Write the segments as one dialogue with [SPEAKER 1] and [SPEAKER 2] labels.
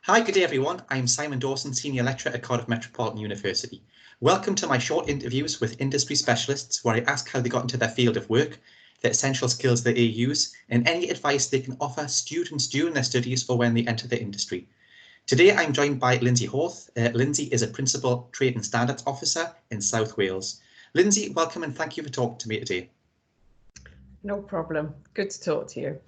[SPEAKER 1] Hi, good day everyone. I'm Simon Dawson, Senior Lecturer at Cardiff Metropolitan University. Welcome to my short interviews with industry specialists where I ask how they got into their field of work, the essential skills that they use, and any advice they can offer students during their studies or when they enter the industry. Today I'm joined by Lindsay Horth. Lindsay is a Principal Trade and Standards Officer in South Wales. Lindsay, welcome and thank you for talking to me today.
[SPEAKER 2] No problem. Good to talk to you.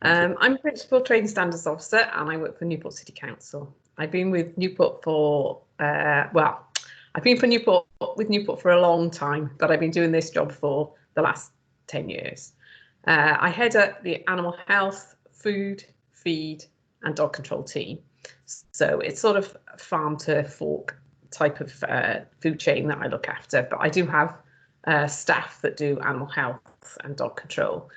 [SPEAKER 2] I'm Principal Trade and Standards Officer and I work for Newport City Council. I've been with Newport for, with Newport for a long time, but I've been doing this job for the last 10 years. I head up the animal health, food, feed and dog control team. So it's sort of farm to fork type of food chain that I look after, but I do have staff that do animal health and dog control.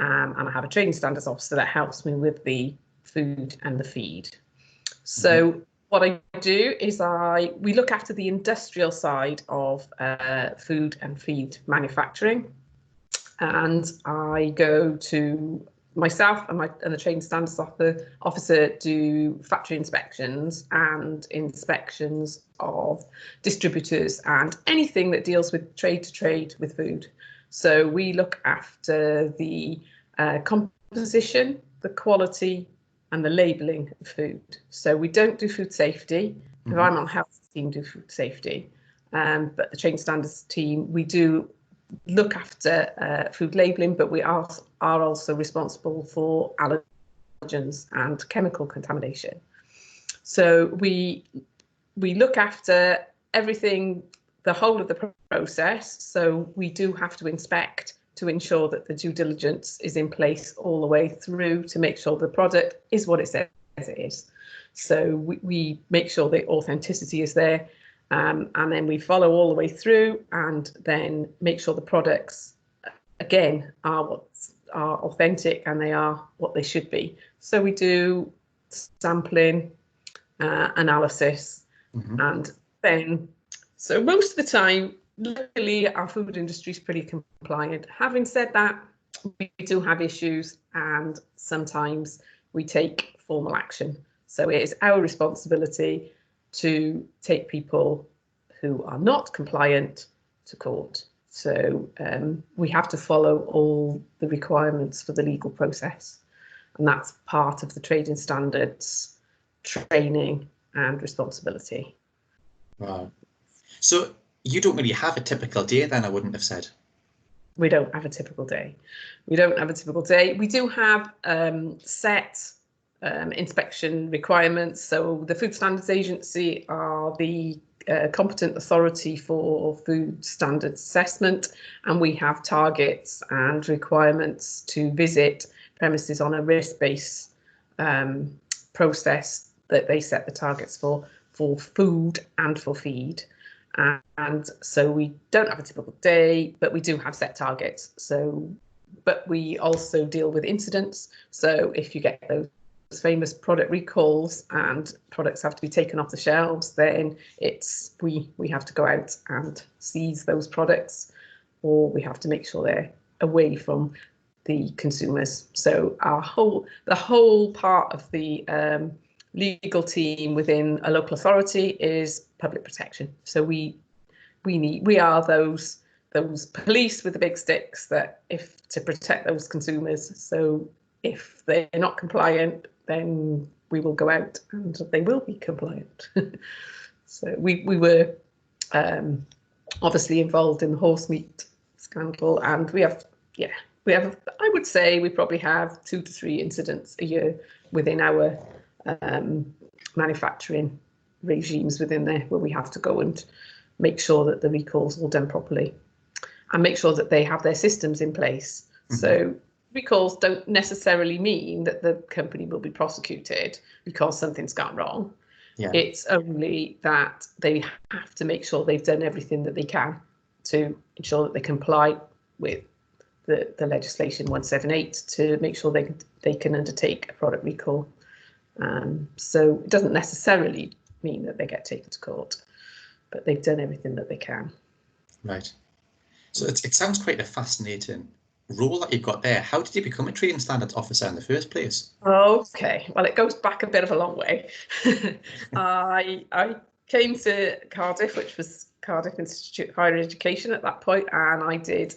[SPEAKER 2] And I have a training standards officer that helps me with the food and the feed. So what I do is we look after the industrial side of food and feed manufacturing. And I go to myself and the training standards officer do factory inspections and inspections of distributors and anything that deals with trade to trade with food. So we look after the composition, the quality and the labelling of food. So we don't do food safety. The environmental health team do food safety, but the training standards team, we do look after food labelling, but we are also responsible for allergens and chemical contamination. So we look after everything, the whole of the process. So we do have to inspect to ensure that the due diligence is in place all the way through to make sure the product is what it says it is. So we make sure the authenticity is there, and then we follow all the way through and then make sure the products, again, are authentic and they are what they should be. So we do sampling, analysis, and then, so most of the time, luckily, our food industry is pretty compliant. Having said that, we do have issues and sometimes we take formal action. So it is our responsibility to take people who are not compliant to court. So we have to follow all the requirements for the legal process. And that's part of the trading standards, training and responsibility.
[SPEAKER 1] Wow. So you don't really have a typical day then, I wouldn't have said.
[SPEAKER 2] We don't have a typical day. We don't have a typical day. We do have set inspection requirements. So the Food Standards Agency are the competent authority for food standards assessment, and we have targets and requirements to visit premises on a risk-based process that they set the targets for food and for feed. And so we don't have a typical day, but we do have set targets. So, but we also deal with incidents. So if you get those famous product recalls and products have to be taken off the shelves, then it's we have to go out and seize those products, or we have to make sure they're away from the consumers. So the whole part of the legal team within a local authority is public protection. So we are those police with the big sticks that to protect those consumers. So if they're not compliant, then we will go out and they will be compliant. So we were obviously involved in the horse meat scandal, and we have I would say we probably have 2 to 3 incidents a year within our manufacturing regimes within there, where we have to go and make sure that the recalls are all done properly and make sure that they have their systems in place. So recalls don't necessarily mean that the company will be prosecuted because something's gone wrong. It's only that they have to make sure they've done everything that they can to ensure that they comply with the legislation 178 to make sure they can undertake a product recall. So it doesn't necessarily mean that they get taken to court, but they've done everything that they can.
[SPEAKER 1] Right. So it sounds quite a fascinating role that you've got there, how did you become a trading standards officer in the first place?
[SPEAKER 2] Okay, well, it goes back a bit of a long way. I came to Cardiff, which was Cardiff Institute of Higher Education at that point, and I did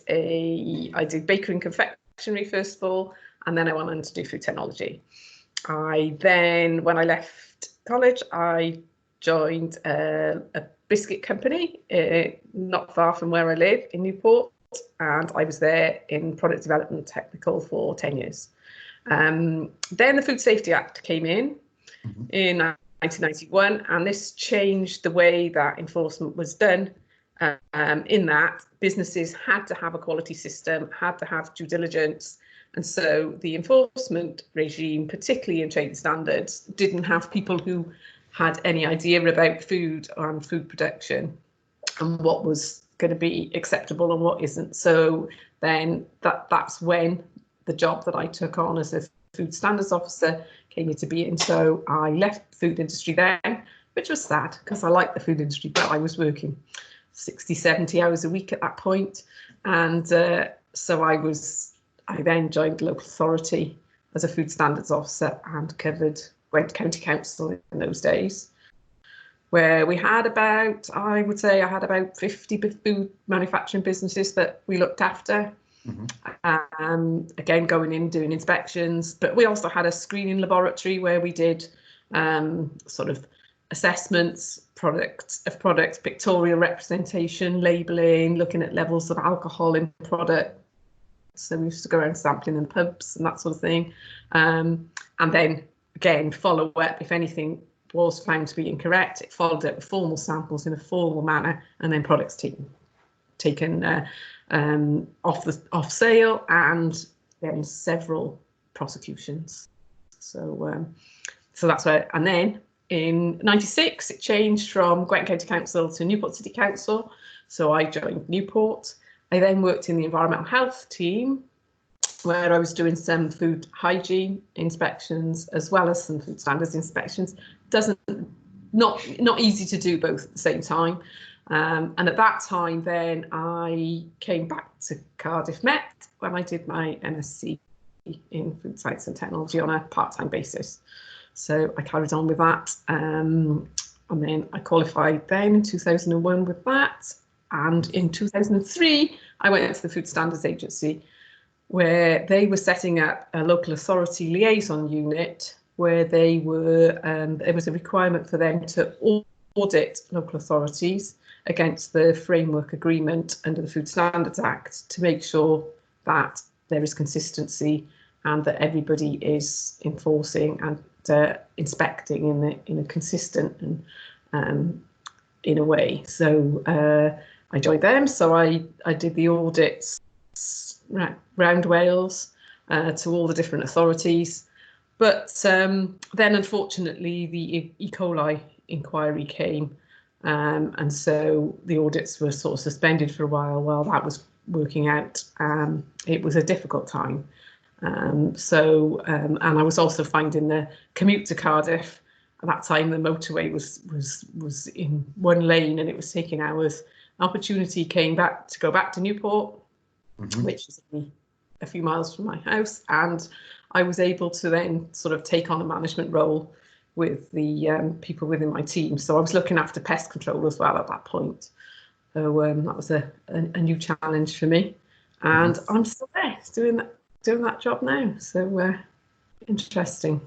[SPEAKER 2] bakery and confectionery first of all, and then I went on to do food technology. When I left college, I joined a biscuit company not far from where I live in Newport, and I was there in product development technical for 10 years. Then the Food Safety Act came in 1991, and this changed the way that enforcement was done, in that businesses had to have a quality system, had to have due diligence, and so the enforcement regime, particularly in trading standards, didn't have people who had any idea about food and food production and what was going to be acceptable and what isn't. So then that's when the job that I took on as a food standards officer came into being. So I left the food industry then, which was sad because I liked the food industry, but I was working 60, 70 hours a week at that point. And so I then joined the local authority as a food standards officer and covered Gwent County Council in those days, where we had about, I would say I had about 50 food manufacturing businesses that we looked after. Again, going in, doing inspections, but we also had a screening laboratory where we did sort of assessments, products, pictorial representation, labelling, looking at levels of alcohol in product. So we used to go around sampling in pubs and that sort of thing. And then again, follow up if anything was found to be incorrect. It followed up with formal samples in a formal manner, and then products taken off sale, and then several prosecutions. So that's where. And then in '96, it changed from Gwent County Council to Newport City Council. So I joined Newport. I then worked in the environmental health team, where I was doing some food hygiene inspections as well as some food standards inspections. Not easy to do both at the same time. And at that time, then I came back to Cardiff Met when I did my MSc in food science and technology on a part-time basis. So I carried on with that. And then I qualified then in 2001 with that. And in 2003, I went into the Food Standards Agency, where they were setting up a local authority liaison unit, where they were there was a requirement for them to audit local authorities against the framework agreement under the Food Standards Act to make sure that there is consistency and that everybody is enforcing and inspecting in a consistent and in a way. So I joined them. So I did the audits round Wales to all the different authorities. But then, unfortunately, the E. coli inquiry came, and so the audits were sort of suspended for a while that was working out. It was a difficult time. And I was also finding the commute to Cardiff. At that time, the motorway was in one lane and it was taking hours. Opportunity came back to go back to Newport, which is a few miles from my house, and I was able to then sort of take on a management role with the people within my team. So I was looking after pest control as well at that point. So that was a new challenge for me, and I'm still there doing that job now. So interesting.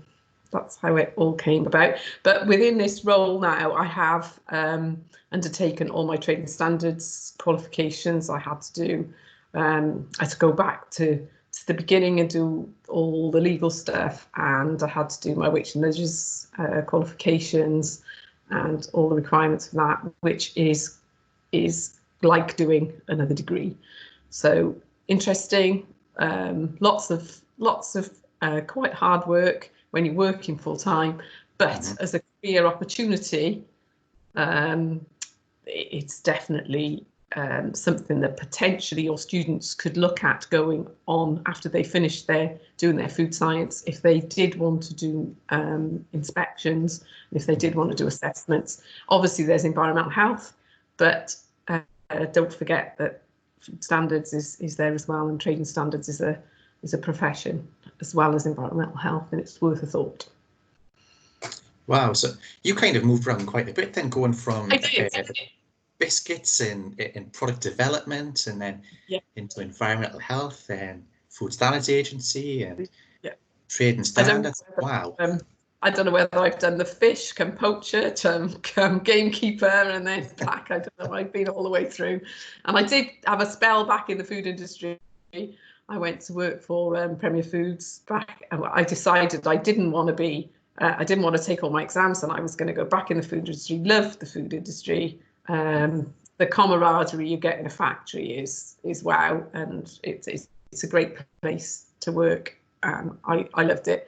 [SPEAKER 2] That's how it all came about. But within this role now, I have undertaken all my trading standards qualifications. I had to go back to the beginning and do all the legal stuff, and I had to do my weights and measures qualifications and all the requirements for that, which is like doing another degree. So interesting, lots of quite hard work when you're working full time, but as a career opportunity, it's definitely something that potentially your students could look at going on after they finish doing their food science. If they did want to do inspections, if they did want to do assessments, obviously there's environmental health, but don't forget that food standards is there as well, and trading standards is a profession as well as environmental health, and it's worth a thought.
[SPEAKER 1] Wow, so you kind of moved around quite a bit then, going from biscuits in product development, and then into environmental health and food standards agency and trade and standards. Wow.
[SPEAKER 2] I don't know whether I've done the fish, come poacher, come gamekeeper, and then back. I don't know. I've been all the way through. And I did have a spell back in the food industry. I went to work for Premier Foods back. I decided I didn't want to take all my exams, and I was going to go back in the food industry. Loved the food industry. The camaraderie you get in a factory is wow, and it's a great place to work. I loved it.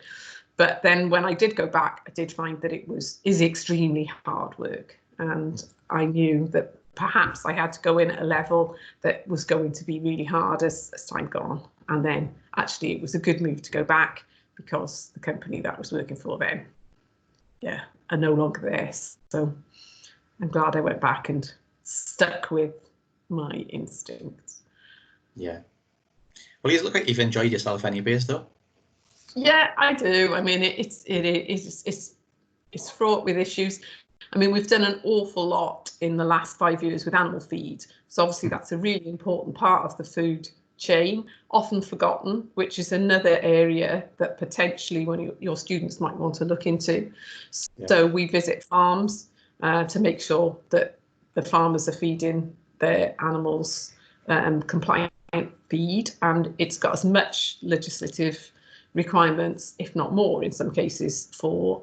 [SPEAKER 2] But then when I did go back, I did find that it is extremely hard work. And I knew that perhaps I had to go in at a level that was going to be really hard as time got on. And then actually it was a good move to go back, because the company that I was working for then, are no longer there. So I'm glad I went back and stuck with my instincts.
[SPEAKER 1] Yeah. Well, you look like you've enjoyed yourself anyways, though.
[SPEAKER 2] Yeah, I do. I mean, it's fraught with issues. I mean, we've done an awful lot in the last 5 years with animal feed. So obviously that's a really important part of the food chain, often forgotten, which is another area that potentially your students might want to look into. So we visit farms to make sure that the farmers are feeding their animals compliant feed, and it's got as much legislative requirements, if not more in some cases, for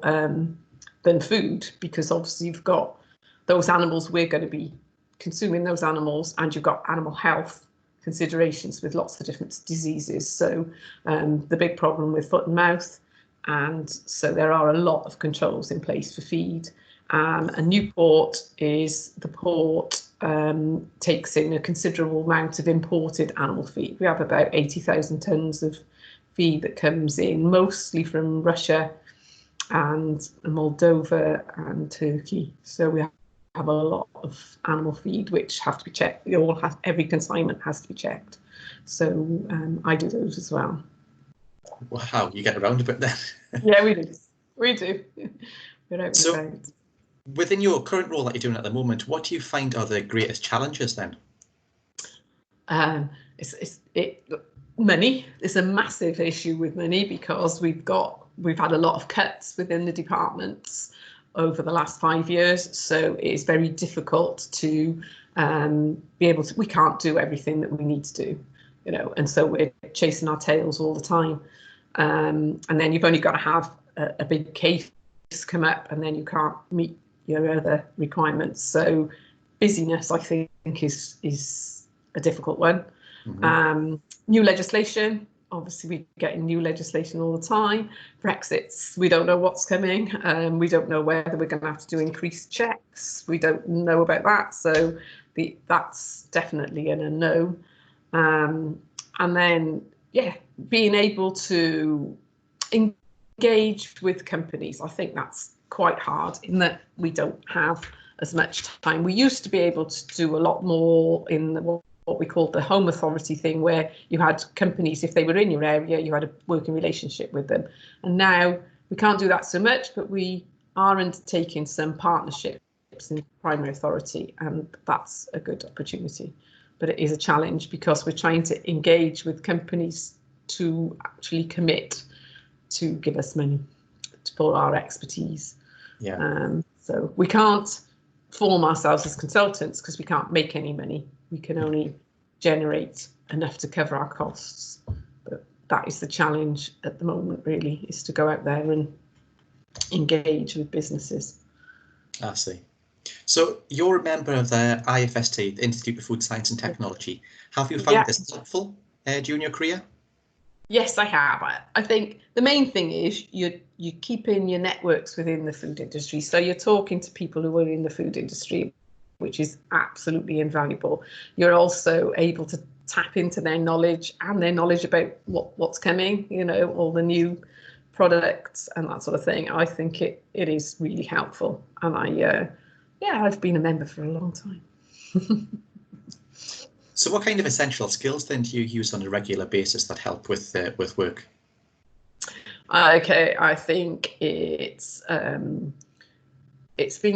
[SPEAKER 2] than food, because obviously you've got those animals, we're going to be consuming those animals, and you've got animal health considerations with lots of different diseases. So the big problem with foot and mouth, and so there are a lot of controls in place for feed. And Newport is the port, takes in a considerable amount of imported animal feed. We have about 80,000 tonnes of feed that comes in, mostly from Russia and Moldova and Turkey. So we have a lot of animal feed which have to be checked. Every consignment has to be checked. So I do those as well.
[SPEAKER 1] Wow, you get around a bit then. Yeah,
[SPEAKER 2] we do. We're out and about.
[SPEAKER 1] Within your current role that you're doing at the moment, what do you find are the greatest challenges then?
[SPEAKER 2] Money is a massive issue with money, because we've had a lot of cuts within the departments over the last 5 years. So it's very difficult to be able to. We can't do everything that we need to do, and so we're chasing our tails all the time. And then you've only got to have a big case come up, and then you can't meet your other requirements. So busyness, I think, is a difficult one. Mm-hmm. New legislation, obviously we're getting new legislation all the time. Brexits, we don't know what's coming. We don't know whether we're going to have to do increased checks. We don't know about that. So that's definitely an unknown. And then, being able to engage with companies, I think that's quite hard, in that we don't have as much time. We used to be able to do a lot more in what we called the home authority thing, where you had companies, if they were in your area, you had a working relationship with them. And now we can't do that so much, but we are undertaking some partnerships in primary authority, and that's a good opportunity. But it is a challenge, because we're trying to engage with companies to actually commit to give us money for our expertise. So we can't form ourselves as consultants, because we can't make any money. We can only generate enough to cover our costs. But that is the challenge at the moment, really, is to go out there and engage with businesses.
[SPEAKER 1] I see. So you're a member of the IFST, the Institute of Food Science and Technology. Have you found this helpful during your career?
[SPEAKER 2] Yes, I have. I think the main thing is you keep in your networks within the food industry. So you're talking to people who are in the food industry, which is absolutely invaluable. You're also able to tap into their knowledge, and their knowledge about what's coming, all the new products and that sort of thing. I think it is really helpful. And I've been a member for a long time.
[SPEAKER 1] So what kind of essential skills then do you use on a regular basis that help with work?
[SPEAKER 2] Okay, I think it's being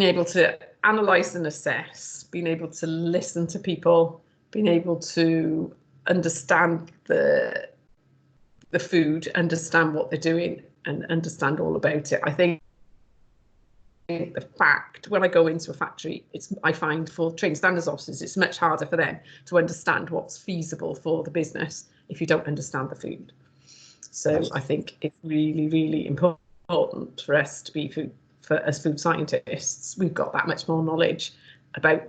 [SPEAKER 2] able to analyze and assess, being able to listen to people, being able to understand the food, understand what they're doing, and understand all about it. I think the fact when I go into a factory, I find for trade standards officers, it's much harder for them to understand what's feasible for the business if you don't understand the food. So I think it's really, really important for us to be as food scientists. We've got that much more knowledge about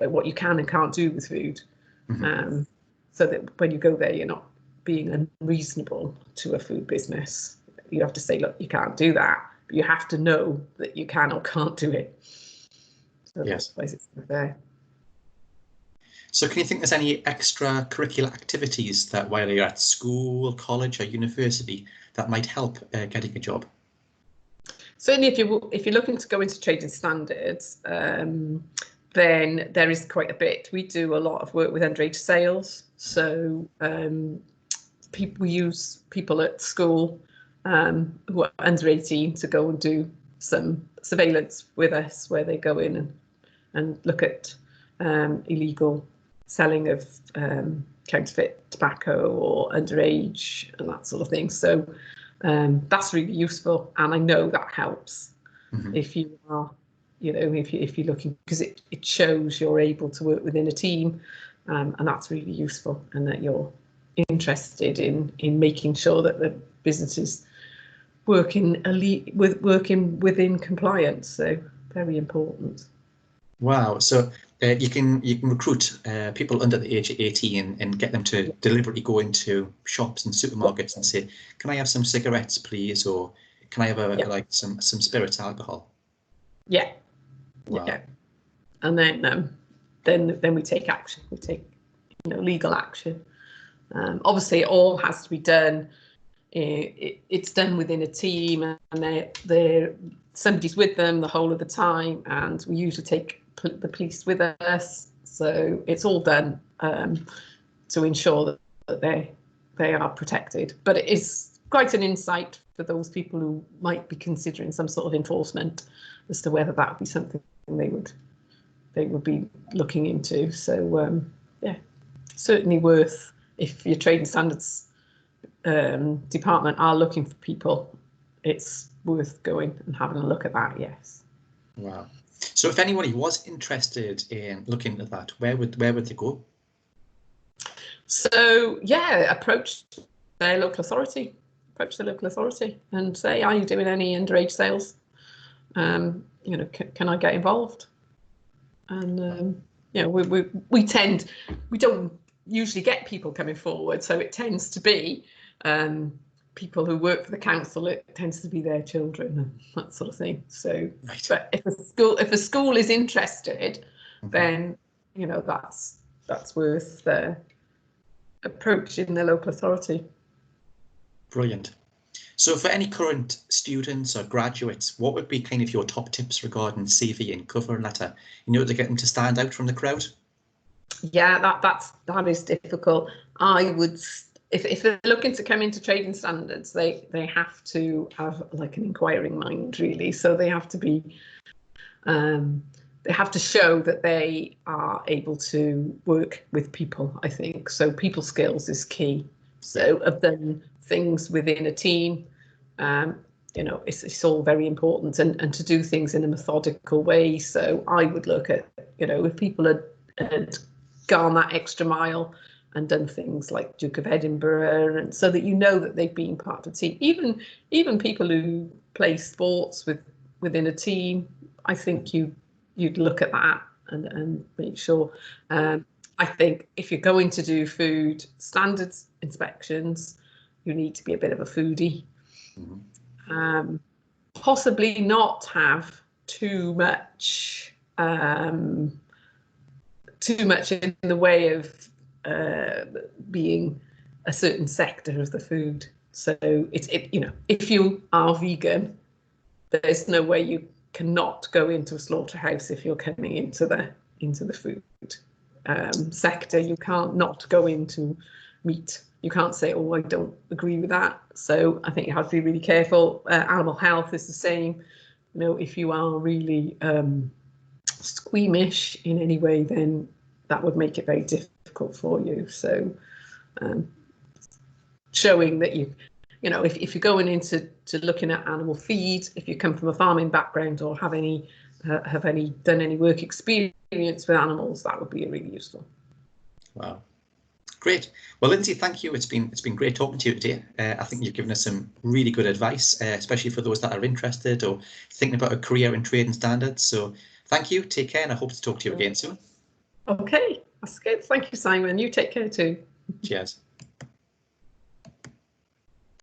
[SPEAKER 2] what you can and can't do with food, so that when you go there, you're not being unreasonable to a food business. You have to say, look, you can't do that, but you have to know that you can or can't do it. So
[SPEAKER 1] yes,
[SPEAKER 2] it's there.
[SPEAKER 1] So can you think there's any extracurricular activities that while you're at school, college or university that might help getting a job?
[SPEAKER 2] Certainly if you're looking to go into trading standards, then there is quite a bit. We do a lot of work with underage sales. So we use people at school who are under 18 to go and do some surveillance with us, where they go in and look at illegal selling of counterfeit tobacco or underage and that sort of thing. So that's really useful, and I know that helps if you are, if you're looking, because it shows you're able to work within a team, and that's really useful, and that you're interested in making sure that the business is working within compliance. So very important.
[SPEAKER 1] Wow. So you can recruit people under the age of 18 and get them to deliberately go into shops and supermarkets and say, can I have some cigarettes, please? Or can I have like some spirits, alcohol?
[SPEAKER 2] Yeah. Wow. Yeah. And then we take action. We take legal action. Obviously, it all has to be done. It's done within a team, and somebody's with them the whole of the time, and we usually take the police with us. So it's all done to ensure that they are protected. But it is quite an insight for those people who might be considering some sort of enforcement as to whether that would be something they would be looking into. So certainly worth, if your trading standards department are looking for people, it's worth going and having a look at that. Yes.
[SPEAKER 1] Wow. So if anybody was interested in looking at that, where would they go?
[SPEAKER 2] So approach the local authority and say, are you doing any underage sales? Can I get involved? And we don't usually get people coming forward, so it tends to be people who work for the council. It tends to be their children and that sort of thing. So, right. But if a school is interested, then that's worth approaching the local authority.
[SPEAKER 1] Brilliant. So for any current students or graduates, what would be kind of your top tips regarding CV and cover letter in order to get them to stand out from the crowd?
[SPEAKER 2] Yeah, that is difficult. I would, if they're looking to come into trading standards, they have to have like an inquiring mind, really. So they have to be, they have to show that they are able to work with people, I think. So people skills is key. So of them things within a team, it's all very important, and to do things in a methodical way. So I would look at, if people had gone that extra mile and done things like Duke of Edinburgh, and so that that they've been part of a team. Even people who play sports within a team, I think you'd look at that and make sure. I think if you're going to do food standards inspections, you need to be a bit of a foodie. Possibly not have too much in the way of being a certain sector of the food. So if you are vegan, there's no way you cannot go into a slaughterhouse if you're coming into the food. sector, you can't not go into meat. You can't say, oh, I don't agree with that. So I think you have to be really careful. Animal health is the same. You know, if you are really squeamish in any way, then that would make it very difficult for you. So showing that you know, if you're going into looking at animal feed, if you come from a farming background or have done any work experience with animals, that would be really useful.
[SPEAKER 1] Wow. Great. Well, Lindsay, thank you. It's been great talking to you today. I think you've given us some really good advice, especially for those that are interested or thinking about a career in trade and standards. So thank you. Take care, and I hope to talk to you again soon.
[SPEAKER 2] Okay, that's good. Thank you, Simon. You take care too.
[SPEAKER 1] Cheers.